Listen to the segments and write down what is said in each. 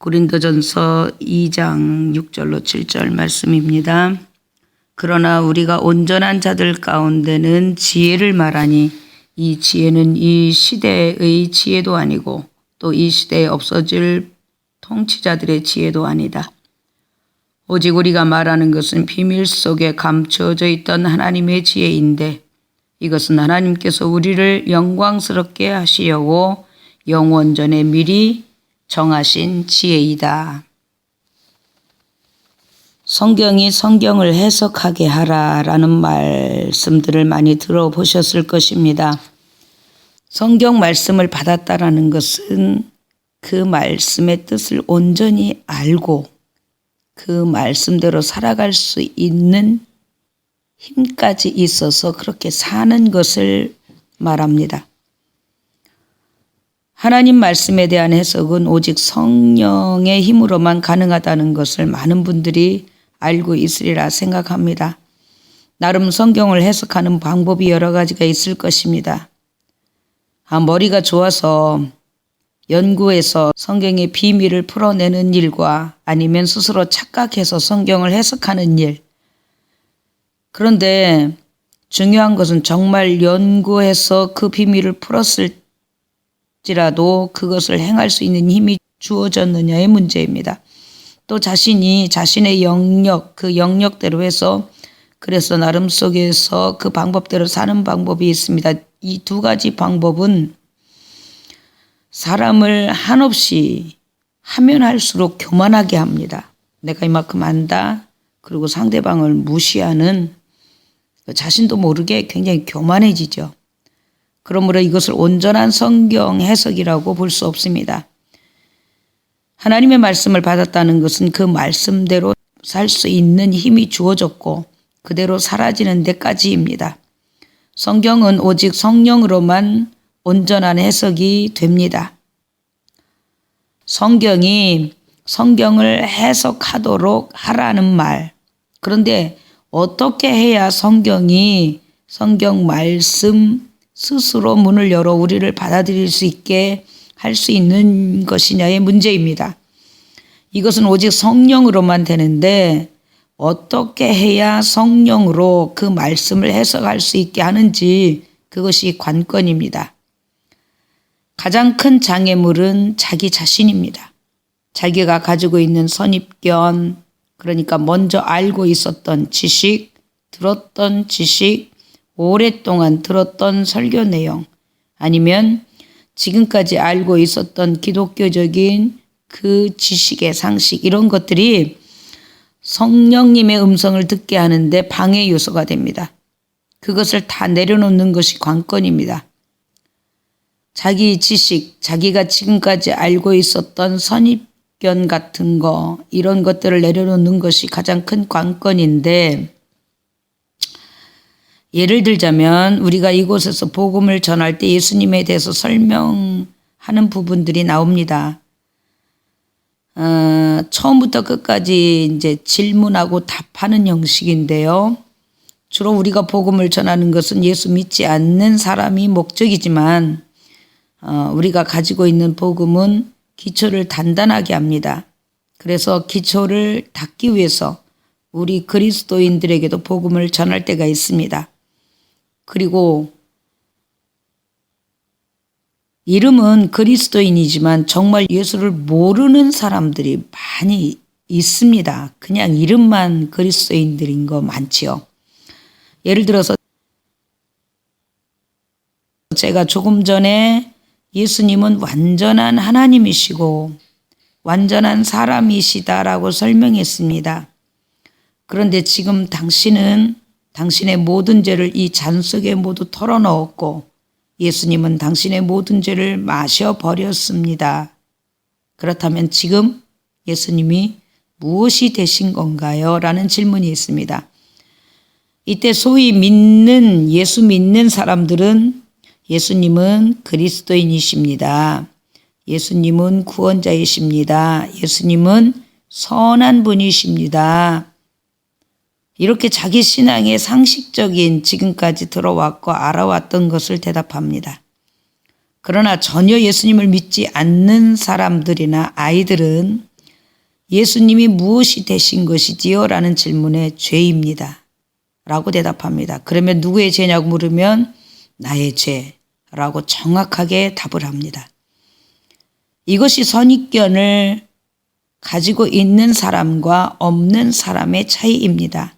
고린도전서 2장 6절로 7절 말씀입니다. 그러나 우리가 온전한 자들 가운데는 지혜를 말하니 이 지혜는 이 시대의 지혜도 아니고 또 이 시대에 없어질 통치자들의 지혜도 아니다. 오직 우리가 말하는 것은 비밀 속에 감추어져 있던 하나님의 지혜인데 이것은 하나님께서 우리를 영광스럽게 하시려고 영원 전에 미리 정하신 지혜이다. 성경이 성경을 해석하게 하라라는 말씀들을 많이 들어보셨을 것입니다. 성경 말씀을 받았다라는 것은 그 말씀의 뜻을 온전히 알고 그 말씀대로 살아갈 수 있는 힘까지 있어서 그렇게 사는 것을 말합니다. 하나님 말씀에 대한 해석은 오직 성령의 힘으로만 가능하다는 것을 많은 분들이 알고 있으리라 생각합니다. 나름 성경을 해석하는 방법이 여러 가지가 있을 것입니다. 머리가 좋아서 연구해서 성경의 비밀을 풀어내는 일과 아니면 스스로 착각해서 성경을 해석하는 일. 그런데 중요한 것은 정말 연구해서 그 비밀을 풀었을지라도 그것을 행할 수 있는 힘이 주어졌느냐의 문제입니다. 또 자신의 영역, 그 영역대로 해서 그래서 나름 속에서 그 방법대로 사는 방법이 있습니다. 이 두 가지 방법은 사람을 한없이 하면 할수록 교만하게 합니다. 내가 이만큼 안다. 그리고 상대방을 무시하는 자신도 모르게 굉장히 교만해지죠. 그러므로 이것을 온전한 성경 해석이라고 볼 수 없습니다. 하나님의 말씀을 받았다는 것은 그 말씀대로 살 수 있는 힘이 주어졌고 그대로 사라지는 데까지입니다. 성경은 오직 성령으로만 온전한 해석이 됩니다. 성경이 성경을 해석하도록 하라는 말. 그런데 어떻게 해야 성경이 성경 말씀 스스로 문을 열어 우리를 받아들일 수 있게 할 수 있는 것이냐의 문제입니다. 이것은 오직 성령으로만 되는데 어떻게 해야 성령으로 그 말씀을 해석할 수 있게 하는지 그것이 관건입니다. 가장 큰 장애물은 자기 자신입니다. 자기가 가지고 있는 선입견, 그러니까 먼저 알고 있었던 지식, 들었던 지식, 오랫동안 들었던 설교 내용, 아니면 지금까지 알고 있었던 기독교적인 그 지식의 상식, 이런 것들이 성령님의 음성을 듣게 하는데 방해 요소가 됩니다. 그것을 다 내려놓는 것이 관건입니다. 자기 지식, 자기가 지금까지 알고 있었던 선입견 같은 거, 이런 것들을 내려놓는 것이 가장 큰 관건인데, 예를 들자면 우리가 이곳에서 복음을 전할 때 예수님에 대해서 설명하는 부분들이 나옵니다. 처음부터 끝까지 이제 질문하고 답하는 형식인데요. 주로 우리가 복음을 전하는 것은 예수 믿지 않는 사람이 목적이지만 우리가 가지고 있는 복음은 기초를 단단하게 합니다. 그래서 기초를 닦기 위해서 우리 그리스도인들에게도 복음을 전할 때가 있습니다. 그리고 이름은 그리스도인이지만 정말 예수를 모르는 사람들이 많이 있습니다. 그냥 이름만 그리스도인들인 거 많지요. 예를 들어서 제가 조금 전에 예수님은 완전한 하나님이시고 완전한 사람이시다라고 설명했습니다. 그런데 지금 당신은 당신의 모든 죄를 이 잔 속에 모두 털어넣었고 예수님은 당신의 모든 죄를 마셔버렸습니다. 그렇다면 지금 예수님이 무엇이 되신 건가요? 라는 질문이 있습니다. 이때 소위 예수 믿는 사람들은 예수님은 그리스도인이십니다. 예수님은 구원자이십니다. 예수님은 선한 분이십니다. 이렇게 자기 신앙의 상식적인 지금까지 들어왔고 알아왔던 것을 대답합니다. 그러나 전혀 예수님을 믿지 않는 사람들이나 아이들은 예수님이 무엇이 되신 것이지요? 라는 질문에 죄입니다. 라고 대답합니다. 그러면 누구의 죄냐고 물으면 나의 죄라고 정확하게 답을 합니다. 이것이 선입견을 가지고 있는 사람과 없는 사람의 차이입니다.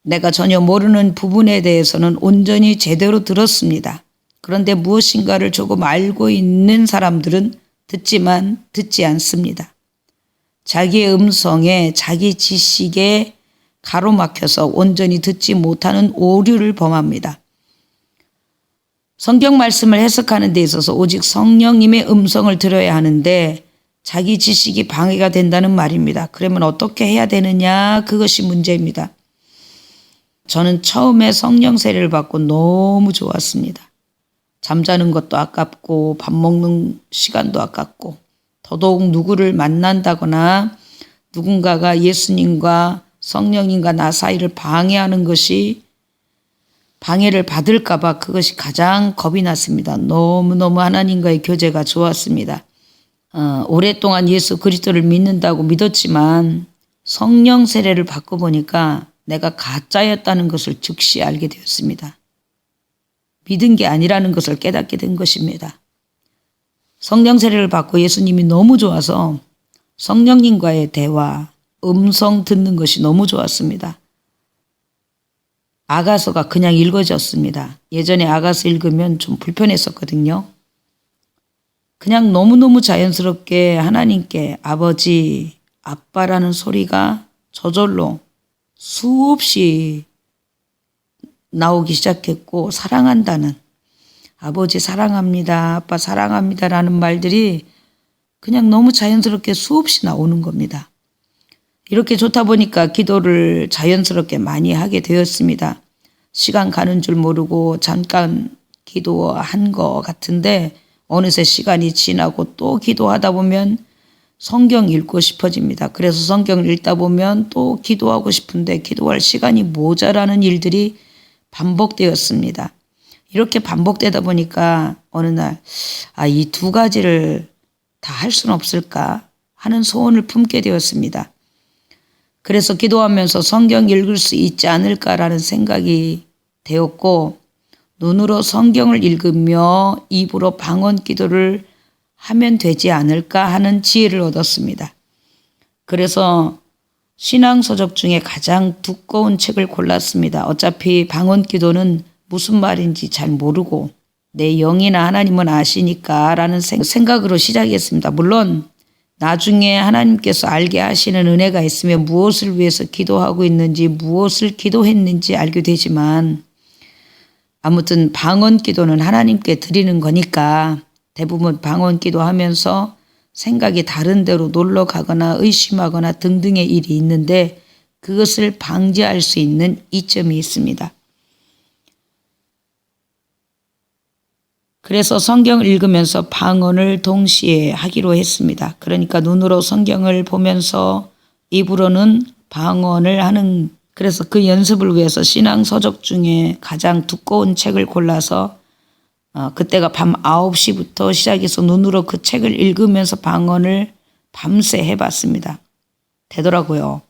내가 전혀 모르는 부분에 대해서는 온전히 제대로 들었습니다. 그런데 무엇인가를 조금 알고 있는 사람들은 듣지만 듣지 않습니다. 자기의 음성에 자기 지식에 가로막혀서 온전히 듣지 못하는 오류를 범합니다. 성경 말씀을 해석하는 데 있어서 오직 성령님의 음성을 들어야 하는데 자기 지식이 방해가 된다는 말입니다. 그러면 어떻게 해야 되느냐? 그것이 문제입니다. 저는 처음에 성령 세례를 받고 너무 좋았습니다. 잠자는 것도 아깝고 밥 먹는 시간도 아깝고 더더욱 누구를 만난다거나 누군가가 예수님과 성령님과 나 사이를 방해하는 것이 방해를 받을까 봐 그것이 가장 겁이 났습니다. 너무너무 하나님과의 교제가 좋았습니다. 오랫동안 예수 그리스도를 믿는다고 믿었지만 성령 세례를 받고 보니까 내가 가짜였다는 것을 즉시 알게 되었습니다. 믿은 게 아니라는 것을 깨닫게 된 것입니다. 성령 세례를 받고 예수님이 너무 좋아서 성령님과의 대화, 음성 듣는 것이 너무 좋았습니다. 아가서가 그냥 읽어졌습니다. 예전에 아가서 읽으면 좀 불편했었거든요. 그냥 너무너무 자연스럽게 하나님께 아버지, 아빠라는 소리가 저절로 수없이 나오기 시작했고 사랑한다는 아버지 사랑합니다, 아빠 사랑합니다라는 말들이 그냥 너무 자연스럽게 수없이 나오는 겁니다. 이렇게 좋다 보니까 기도를 자연스럽게 많이 하게 되었습니다. 시간 가는 줄 모르고 잠깐 기도한 것 같은데 어느새 시간이 지나고 또 기도하다 보면 성경 읽고 싶어집니다. 그래서 성경을 읽다 보면 또 기도하고 싶은데 기도할 시간이 모자라는 일들이 반복되었습니다. 이렇게 반복되다 보니까 어느 날 이 두 가지를 다 할 수는 없을까 하는 소원을 품게 되었습니다. 그래서 기도하면서 성경 읽을 수 있지 않을까라는 생각이 되었고 눈으로 성경을 읽으며 입으로 방언 기도를 하면 되지 않을까 하는 지혜를 얻었습니다. 그래서 신앙서적 중에 가장 두꺼운 책을 골랐습니다. 어차피 방언 기도는 무슨 말인지 잘 모르고 내 영이나 하나님은 아시니까 라는 생각으로 시작했습니다. 물론 나중에 하나님께서 알게 하시는 은혜가 있으면 무엇을 위해서 기도하고 있는지 무엇을 기도했는지 알게 되지만 아무튼 방언 기도는 하나님께 드리는 거니까 대부분 방언 기도하면서 생각이 다른 데로 놀러 가거나 의심하거나 등등의 일이 있는데 그것을 방지할 수 있는 이점이 있습니다. 그래서 성경을 읽으면서 방언을 동시에 하기로 했습니다. 그러니까 눈으로 성경을 보면서 입으로는 방언을 하는 그래서 그 연습을 위해서 신앙서적 중에 가장 두꺼운 책을 골라서 그때가 밤 9시부터 시작해서 눈으로 그 책을 읽으면서 방언을 밤새 해봤습니다. 되더라고요.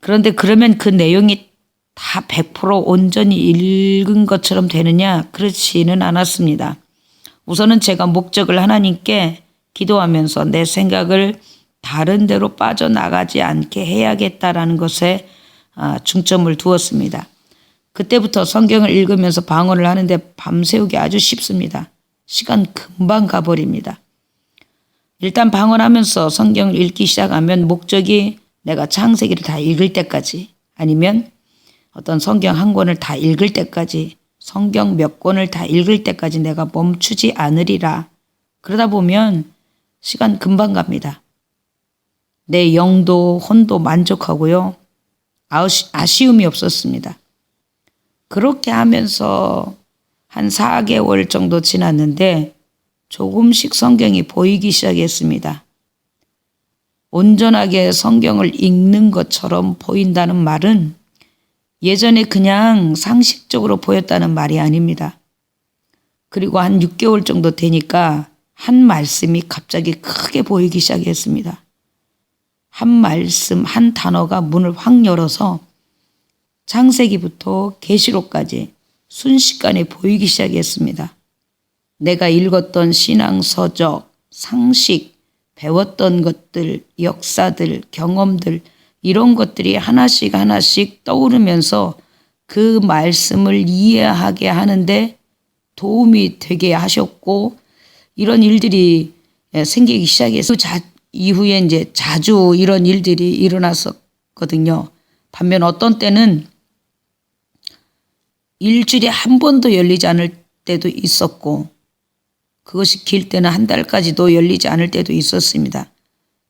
그런데 그러면 그 내용이 다 100% 온전히 읽은 것처럼 되느냐? 그렇지는 않았습니다. 우선은 제가 목적을 하나님께 기도하면서 내 생각을 다른 데로 빠져나가지 않게 해야겠다라는 것에 중점을 두었습니다. 그때부터 성경을 읽으면서 방언을 하는데 밤새우기 아주 쉽습니다. 시간 금방 가버립니다. 일단 방언하면서 성경을 읽기 시작하면 목적이 내가 창세기를 다 읽을 때까지 아니면 어떤 성경 한 권을 다 읽을 때까지 성경 몇 권을 다 읽을 때까지 내가 멈추지 않으리라. 그러다 보면 시간 금방 갑니다. 내 영도 혼도 만족하고요. 아쉬움이 없었습니다. 그렇게 하면서 한 4개월 정도 지났는데 조금씩 성경이 보이기 시작했습니다. 온전하게 성경을 읽는 것처럼 보인다는 말은 예전에 그냥 상식적으로 보였다는 말이 아닙니다. 그리고 한 6개월 정도 되니까 한 말씀이 갑자기 크게 보이기 시작했습니다. 한 말씀, 한 단어가 문을 확 열어서 창세기부터 계시록까지 순식간에 보이기 시작했습니다. 내가 읽었던 신앙 서적, 상식, 배웠던 것들, 역사들, 경험들 이런 것들이 하나씩 하나씩 떠오르면서 그 말씀을 이해하게 하는데 도움이 되게 하셨고 이런 일들이 생기기 시작해서 이후에 이제 자주 이런 일들이 일어났었거든요. 반면 어떤 때는 일주일에 한 번도 열리지 않을 때도 있었고 그것이 길 때는 한 달까지도 열리지 않을 때도 있었습니다.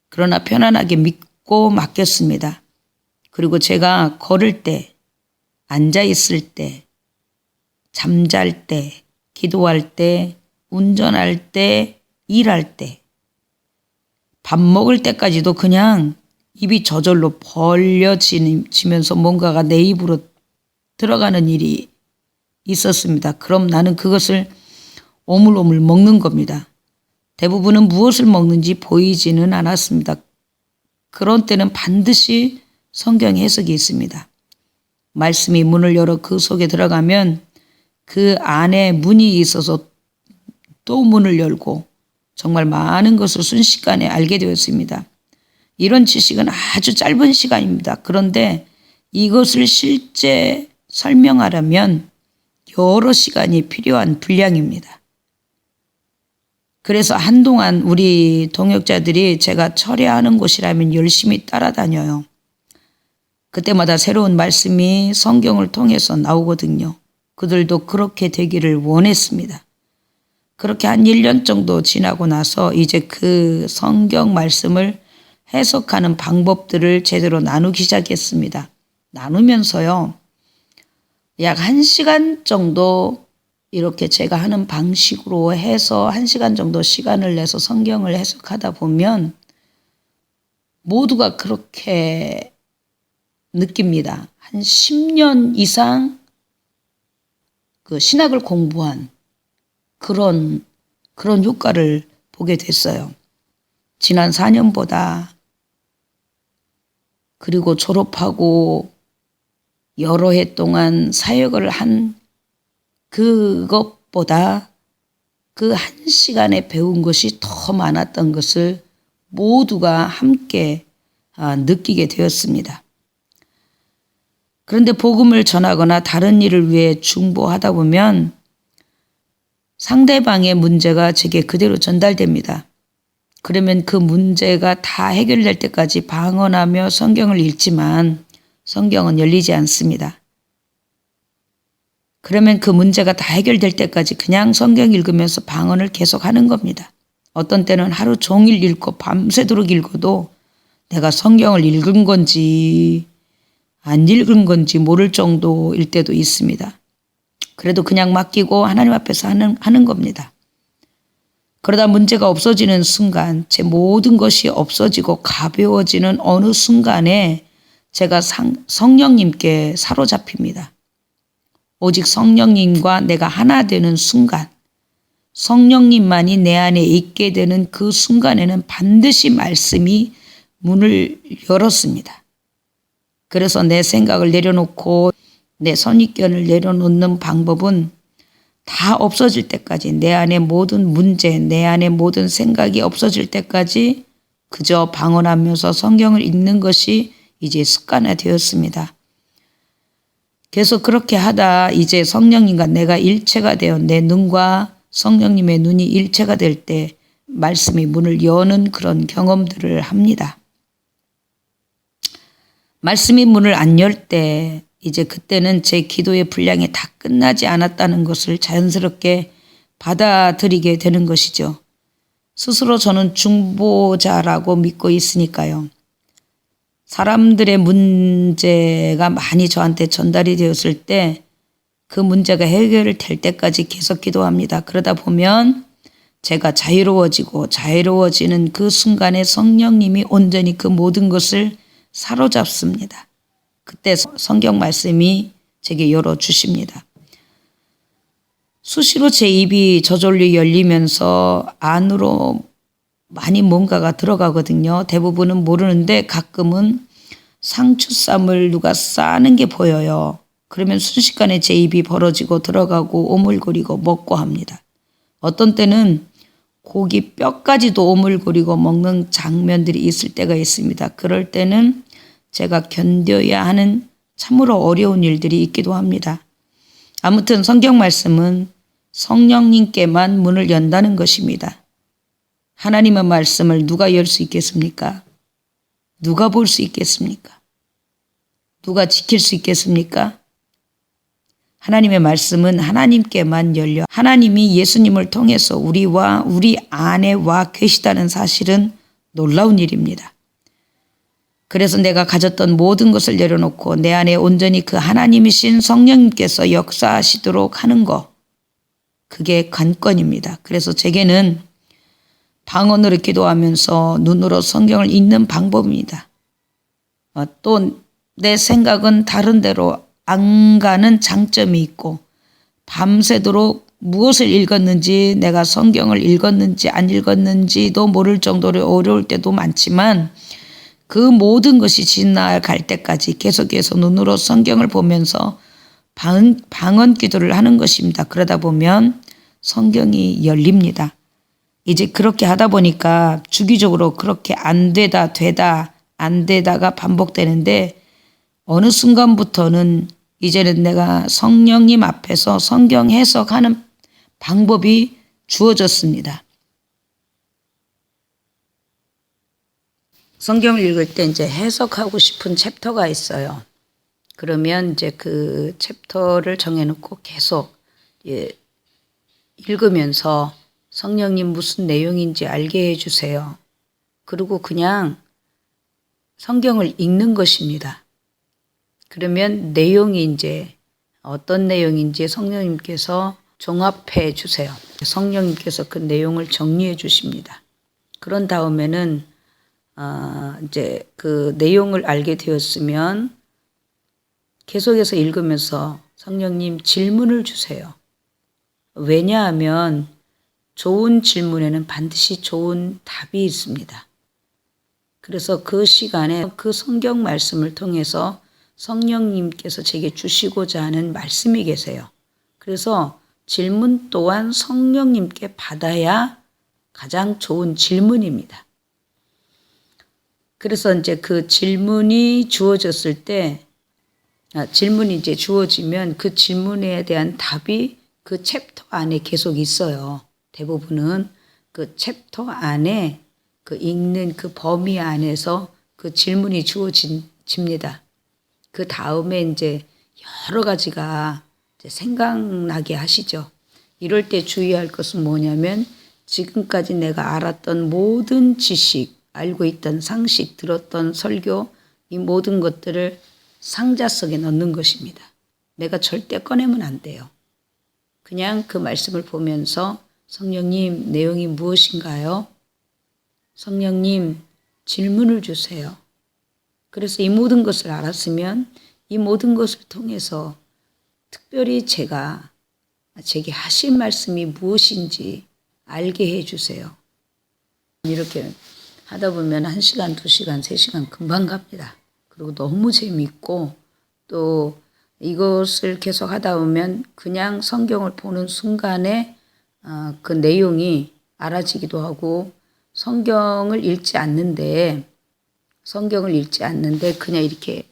그러나 편안하게 믿고 맡겼습니다. 그리고 제가 걸을 때, 앉아 있을 때, 잠잘 때, 기도할 때, 운전할 때, 일할 때, 밥 먹을 때까지도 그냥 입이 저절로 벌려지면서 뭔가가 내 입으로 들어가는 일이 있었습니다. 그럼 나는 그것을 오물오물 먹는 겁니다. 대부분은 무엇을 먹는지 보이지는 않았습니다. 그런 때는 반드시 성경 해석이 있습니다. 말씀이 문을 열어 그 속에 들어가면 그 안에 문이 있어서 또 문을 열고 정말 많은 것을 순식간에 알게 되었습니다. 이런 지식은 아주 짧은 시간입니다. 그런데 이것을 실제 설명하려면 여러 시간이 필요한 분량입니다. 그래서 한동안 우리 동역자들이 제가 철회하는 곳이라면 열심히 따라다녀요. 그때마다 새로운 말씀이 성경을 통해서 나오거든요. 그들도 그렇게 되기를 원했습니다. 그렇게 한 1년 정도 지나고 나서 이제 그 성경 말씀을 해석하는 방법들을 제대로 나누기 시작했습니다. 나누면서요. 약 1시간 정도 이렇게 제가 하는 방식으로 해서 1시간 정도 시간을 내서 성경을 해석하다 보면 모두가 그렇게 느낍니다. 한 10년 이상 그 신학을 공부한 그런 효과를 보게 됐어요. 지난 4년보다 그리고 졸업하고 여러 해 동안 사역을 한 그것보다 그 1시간에 배운 것이 더 많았던 것을 모두가 함께 느끼게 되었습니다. 그런데 복음을 전하거나 다른 일을 위해 중보하다 보면 상대방의 문제가 제게 그대로 전달됩니다. 그러면 그 문제가 다 해결될 때까지 방언하며 성경을 읽지만 성경은 열리지 않습니다. 그러면 그 문제가 다 해결될 때까지 그냥 성경 읽으면서 방언을 계속하는 겁니다. 어떤 때는 하루 종일 읽고 밤새도록 읽어도 내가 성경을 읽은 건지 안 읽은 건지 모를 정도일 때도 있습니다. 그래도 그냥 맡기고 하나님 앞에서 하는 겁니다. 그러다 문제가 없어지는 순간 제 모든 것이 없어지고 가벼워지는 어느 순간에 제가 성령님께 사로잡힙니다. 오직 성령님과 내가 하나 되는 순간, 성령님만이 내 안에 있게 되는 그 순간에는 반드시 말씀이 문을 열었습니다. 그래서 내 생각을 내려놓고 내 선입견을 내려놓는 방법은 다 없어질 때까지 내 안에 모든 문제, 내 안에 모든 생각이 없어질 때까지 그저 방언하면서 성경을 읽는 것이 이제 습관화되었습니다. 계속 그렇게 하다 이제 성령님과 내가 일체가 되어 내 눈과 성령님의 눈이 일체가 될 때 말씀이 문을 여는 그런 경험들을 합니다. 말씀이 문을 안 열 때 이제 그때는 제 기도의 분량이 다 끝나지 않았다는 것을 자연스럽게 받아들이게 되는 것이죠. 스스로 저는 중보자라고 믿고 있으니까요. 사람들의 문제가 많이 저한테 전달이 되었을 때 그 문제가 해결될 때까지 계속 기도합니다. 그러다 보면 제가 자유로워지는 그 순간에 성령님이 온전히 그 모든 것을 사로잡습니다. 그때 성경 말씀이 제게 열어주십니다. 수시로 제 입이 저절로 열리면서 안으로 많이 뭔가가 들어가거든요. 대부분은 모르는데 가끔은 상추쌈을 누가 싸는 게 보여요. 그러면 순식간에 제 입이 벌어지고 들어가고 오물거리고 먹고 합니다. 어떤 때는 고기 뼈까지도 오물거리고 먹는 장면들이 있을 때가 있습니다. 그럴 때는 제가 견뎌야 하는 참으로 어려운 일들이 있기도 합니다. 아무튼 성경 말씀은 성령님께만 문을 연다는 것입니다. 하나님의 말씀을 누가 열 수 있겠습니까? 누가 볼 수 있겠습니까? 누가 지킬 수 있겠습니까? 하나님의 말씀은 하나님께만 열려 하나님이 예수님을 통해서 우리와 우리 안에 와 계시다는 사실은 놀라운 일입니다. 그래서 내가 가졌던 모든 것을 내려놓고 내 안에 온전히 그 하나님이신 성령님께서 역사하시도록 하는 것, 그게 관건입니다. 그래서 제게는 방언으로 기도하면서 눈으로 성경을 읽는 방법입니다. 또 내 생각은 다른 데로 안 가는 장점이 있고 밤새도록 무엇을 읽었는지 내가 성경을 읽었는지 안 읽었는지도 모를 정도로 어려울 때도 많지만 그 모든 것이 지나갈 때까지 계속해서 눈으로 성경을 보면서 방언 기도를 하는 것입니다. 그러다 보면 성경이 열립니다. 이제 그렇게 하다 보니까 주기적으로 그렇게 안 되다 안 되다가 반복되는데 어느 순간부터는 이제는 내가 성령님 앞에서 성경 해석하는 방법이 주어졌습니다. 성경을 읽을 때 이제 해석하고 싶은 챕터가 있어요. 그러면 이제 그 챕터를 정해놓고 계속 읽으면서 성령님 무슨 내용인지 알게 해주세요. 그리고 그냥 성경을 읽는 것입니다. 그러면 내용이 이제 어떤 내용인지 성령님께서 종합해 주세요. 성령님께서 그 내용을 정리해 주십니다. 그런 다음에는 이제 그 내용을 알게 되었으면 계속해서 읽으면서 성령님 질문을 주세요. 왜냐하면 좋은 질문에는 반드시 좋은 답이 있습니다. 그래서 그 시간에 그 성경 말씀을 통해서 성령님께서 제게 주시고자 하는 말씀이 계세요. 그래서 질문 또한 성령님께 받아야 가장 좋은 질문입니다. 그래서 이제 그 질문이 주어졌을 때, 질문이 이제 주어지면 그 질문에 대한 답이 그 챕터 안에 계속 있어요. 대부분은 그 챕터 안에 그 읽는 그 범위 안에서 그 질문이 주어집니다. 그 다음에 이제 여러 가지가 이제 생각나게 하시죠. 이럴 때 주의할 것은 뭐냐면 지금까지 내가 알았던 모든 지식, 알고 있던 상식, 들었던 설교, 이 모든 것들을 상자 속에 넣는 것입니다. 내가 절대 꺼내면 안 돼요. 그냥 그 말씀을 보면서 성령님 내용이 무엇인가요? 성령님 질문을 주세요. 그래서 이 모든 것을 알았으면 이 모든 것을 통해서 특별히 제게 하신 말씀이 무엇인지 알게 해주세요. 이렇게 하다 보면 1시간, 2시간, 3시간 금방 갑니다. 그리고 너무 재미있고 또 이것을 계속 하다 보면 그냥 성경을 보는 순간에 그 내용이 알아지기도 하고 성경을 읽지 않는데 그냥 이렇게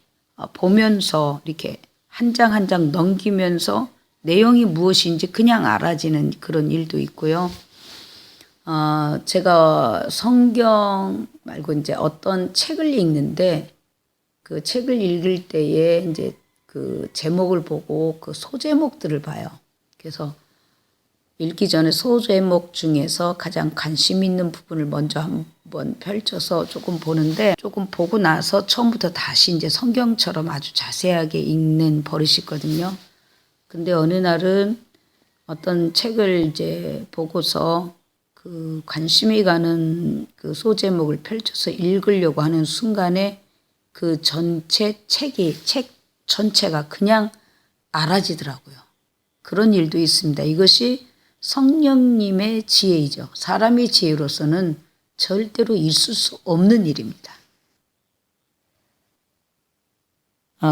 보면서 이렇게 한 장 한 장 넘기면서 내용이 무엇인지 그냥 알아지는 그런 일도 있고요. 제가 성경 말고 이제 어떤 책을 읽는데 그 책을 읽을 때에 이제 그 제목을 보고 그 소제목들을 봐요. 그래서 읽기 전에 소제목 중에서 가장 관심 있는 부분을 먼저 한번 펼쳐서 조금 보는데 조금 보고 나서 처음부터 다시 이제 성경처럼 아주 자세하게 읽는 버릇이 있거든요. 근데 어느 날은 어떤 책을 이제 보고서 그 관심이 가는 그 소제목을 펼쳐서 읽으려고 하는 순간에 그 책 전체가 그냥 알아지더라고요. 그런 일도 있습니다. 이것이 성령님의 지혜이죠. 사람의 지혜로서는 절대로 있을 수 없는 일입니다.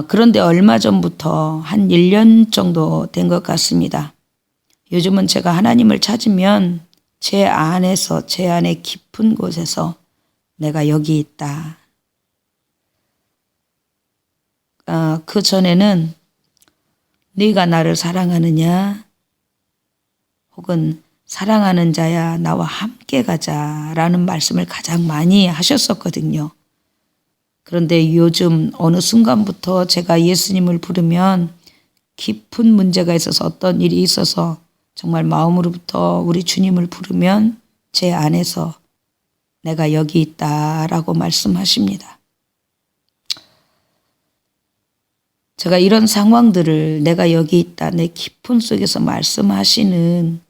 그런데 얼마 전부터 한 1년 정도 된 것 같습니다. 요즘은 제가 하나님을 찾으면 제 안에서, 제 안에 깊은 곳에서 내가 여기 있다. 그 전에는 네가 나를 사랑하느냐? 혹은 사랑하는 자야 나와 함께 가자라는 말씀을 가장 많이 하셨었거든요. 그런데 요즘 어느 순간부터 제가 예수님을 부르면 깊은 문제가 있어서 어떤 일이 있어서 정말 마음으로부터 우리 주님을 부르면 제 안에서 내가 여기 있다라고 말씀하십니다. 제가 이런 상황들을 내가 여기 있다, 내 깊은 속에서 말씀하시는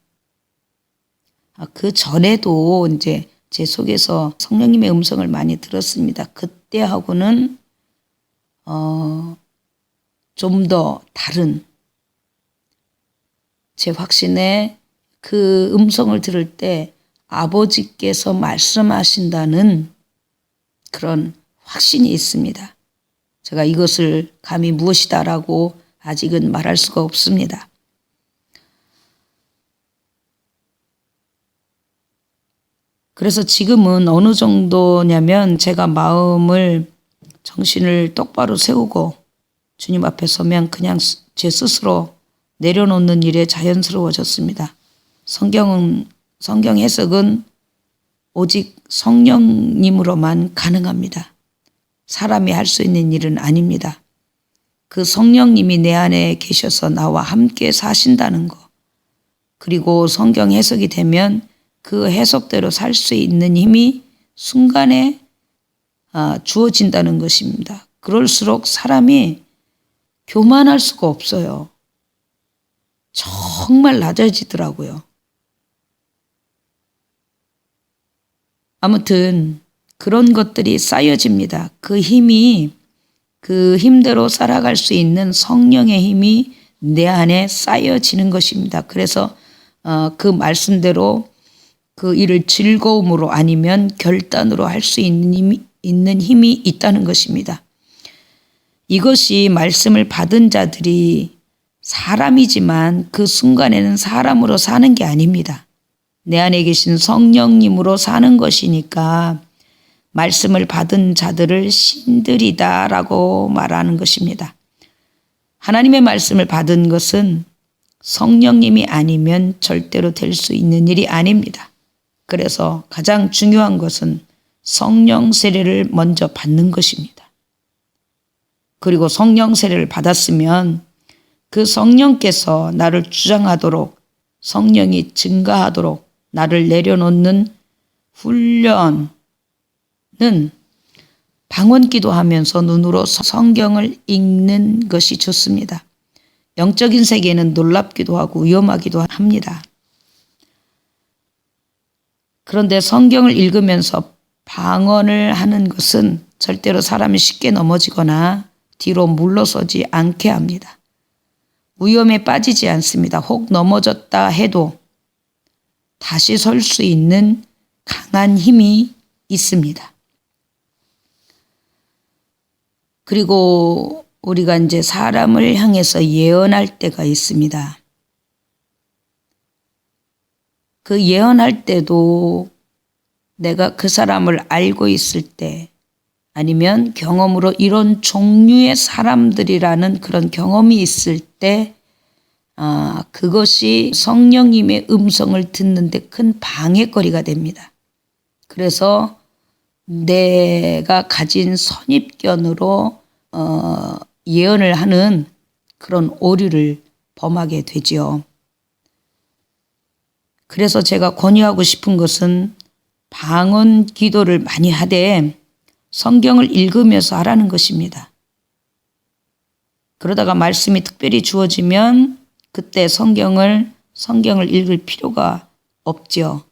그 전에도 이제 제 속에서 성령님의 음성을 많이 들었습니다. 그때하고는 좀 더 다른 제 확신에 그 음성을 들을 때 아버지께서 말씀하신다는 그런 확신이 있습니다. 제가 이것을 감히 무엇이다라고 아직은 말할 수가 없습니다. 그래서 지금은 어느 정도냐면 제가 마음을 정신을 똑바로 세우고 주님 앞에 서면 그냥 제 스스로 내려놓는 일에 자연스러워졌습니다. 성경 해석은 오직 성령님으로만 가능합니다. 사람이 할 수 있는 일은 아닙니다. 그 성령님이 내 안에 계셔서 나와 함께 사신다는 거. 그리고 성경 해석이 되면 그 해석대로 살 수 있는 힘이 순간에 주어진다는 것입니다. 그럴수록 사람이 교만할 수가 없어요. 정말 낮아지더라고요. 아무튼 그런 것들이 쌓여집니다. 그 힘대로 살아갈 수 있는 성령의 힘이 내 안에 쌓여지는 것입니다. 그래서 그 말씀대로 그 일을 즐거움으로 아니면 결단으로 할 수 있는 힘이 있다는 것입니다. 이것이 말씀을 받은 자들이 사람이지만 그 순간에는 사람으로 사는 게 아닙니다. 내 안에 계신 성령님으로 사는 것이니까 말씀을 받은 자들을 신들이다라고 말하는 것입니다. 하나님의 말씀을 받은 것은 성령님이 아니면 절대로 될 수 있는 일이 아닙니다. 그래서 가장 중요한 것은 성령 세례를 먼저 받는 것입니다. 그리고 성령 세례를 받았으면 그 성령께서 나를 주장하도록 성령이 증가하도록 나를 내려놓는 훈련은 방언기도 하면서 눈으로 성경을 읽는 것이 좋습니다. 영적인 세계는 놀랍기도 하고 위험하기도 합니다. 그런데 성경을 읽으면서 방언을 하는 것은 절대로 사람이 쉽게 넘어지거나 뒤로 물러서지 않게 합니다. 위험에 빠지지 않습니다. 혹 넘어졌다 해도 다시 설 수 있는 강한 힘이 있습니다. 그리고 우리가 이제 사람을 향해서 예언할 때가 있습니다. 그 예언할 때도 내가 그 사람을 알고 있을 때 아니면 경험으로 이런 종류의 사람들이라는 그런 경험이 있을 때 그것이 성령님의 음성을 듣는데 큰 방해거리가 됩니다. 그래서 내가 가진 선입견으로 예언을 하는 그런 오류를 범하게 되지요. 그래서 제가 권유하고 싶은 것은 방언 기도를 많이 하되 성경을 읽으면서 하라는 것입니다. 그러다가 말씀이 특별히 주어지면 그때 성경을 읽을 필요가 없죠.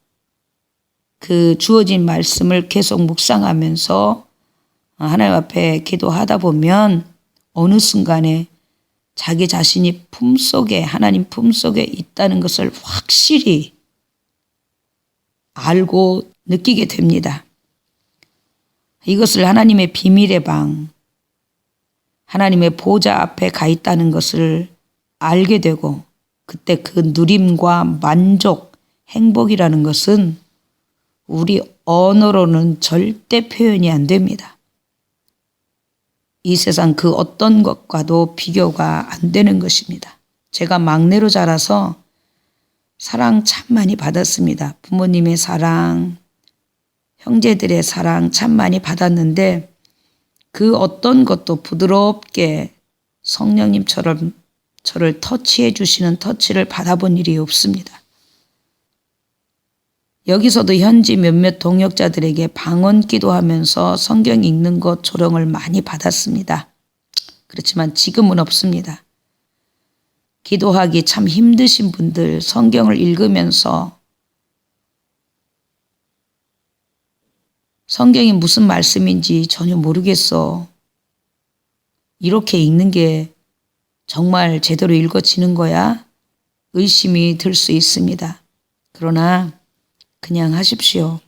그 주어진 말씀을 계속 묵상하면서 하나님 앞에 기도하다 보면 어느 순간에 자기 자신이 품속에 하나님 품속에 있다는 것을 확실히 알고 느끼게 됩니다. 이것을 하나님의 비밀의 방, 하나님의 보좌 앞에 가 있다는 것을 알게 되고 그때 그 누림과 만족, 행복이라는 것은 우리 언어로는 절대 표현이 안 됩니다. 이 세상 그 어떤 것과도 비교가 안 되는 것입니다. 제가 막내로 자라서 사랑 참 많이 받았습니다. 부모님의 사랑, 형제들의 사랑 참 많이 받았는데 그 어떤 것도 부드럽게 성령님처럼 저를 터치해 주시는 터치를 받아본 일이 없습니다. 여기서도 현지 몇몇 동역자들에게 방언 기도하면서 성경 읽는 것 조령을 많이 받았습니다. 그렇지만 지금은 없습니다. 기도하기 참 힘드신 분들 성경을 읽으면서 성경이 무슨 말씀인지 전혀 모르겠어. 이렇게 읽는 게 정말 제대로 읽어지는 거야? 의심이 들 수 있습니다. 그러나 그냥 하십시오.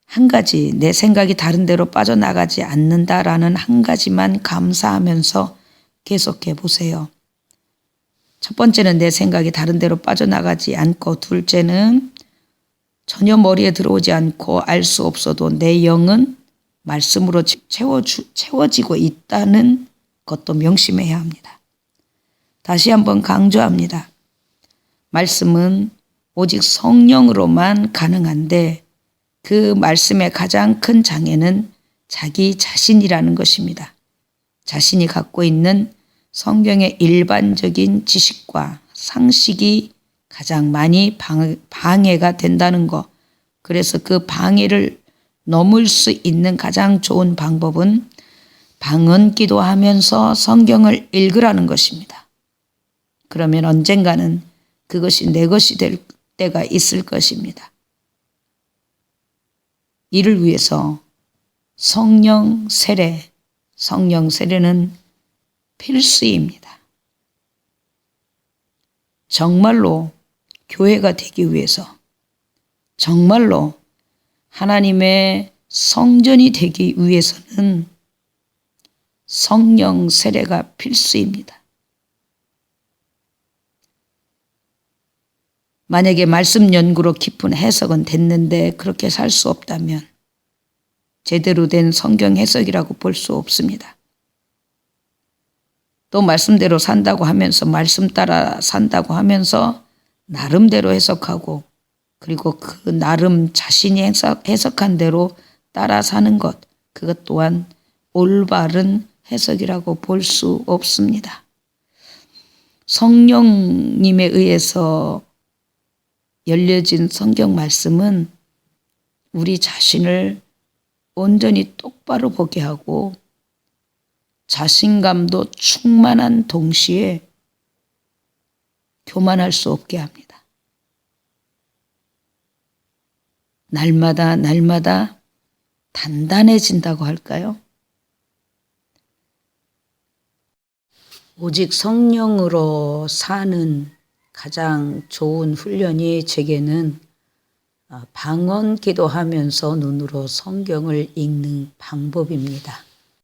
한 가지, 내 생각이 다른 데로 빠져나가지 않는다라는 한 가지만 감사하면서 계속해 보세요. 첫 번째는 내 생각이 다른 데로 빠져나가지 않고, 둘째는 전혀 머리에 들어오지 않고 알 수 없어도 내 영은 말씀으로 채워지고 있다는 것도 명심해야 합니다. 다시 한번 강조합니다. 말씀은 오직 성령으로만 가능한데 그 말씀의 가장 큰 장애는 자기 자신이라는 것입니다. 자신이 갖고 있는 성경의 일반적인 지식과 상식이 가장 많이 방해가 된다는 것. 그래서 그 방해를 넘을 수 있는 가장 좋은 방법은 방언 기도하면서 성경을 읽으라는 것입니다. 그러면 언젠가는 그것이 내 것이 될 때가 있을 것입니다. 이를 위해서 성령 세례는 필수입니다. 정말로 교회가 되기 위해서, 정말로 하나님의 성전이 되기 위해서는 성령 세례가 필수입니다. 만약에 말씀 연구로 깊은 해석은 됐는데 그렇게 살 수 없다면 제대로 된 성경 해석이라고 볼 수 없습니다. 또 말씀대로 산다고 하면서, 말씀 따라 산다고 하면서 나름대로 해석하고, 그리고 그 나름 자신이 해석한 대로 따라 사는 것, 그것 또한 올바른 해석이라고 볼 수 없습니다. 성령님에 의해서 열려진 성경 말씀은 우리 자신을 온전히 똑바로 보게 하고 자신감도 충만한 동시에 교만할 수 없게 합니다. 날마다 단단해진다고 할까요? 오직 성령으로 사는 가장 좋은 훈련이 제게는 방언 기도하면서 눈으로 성경을 읽는 방법입니다.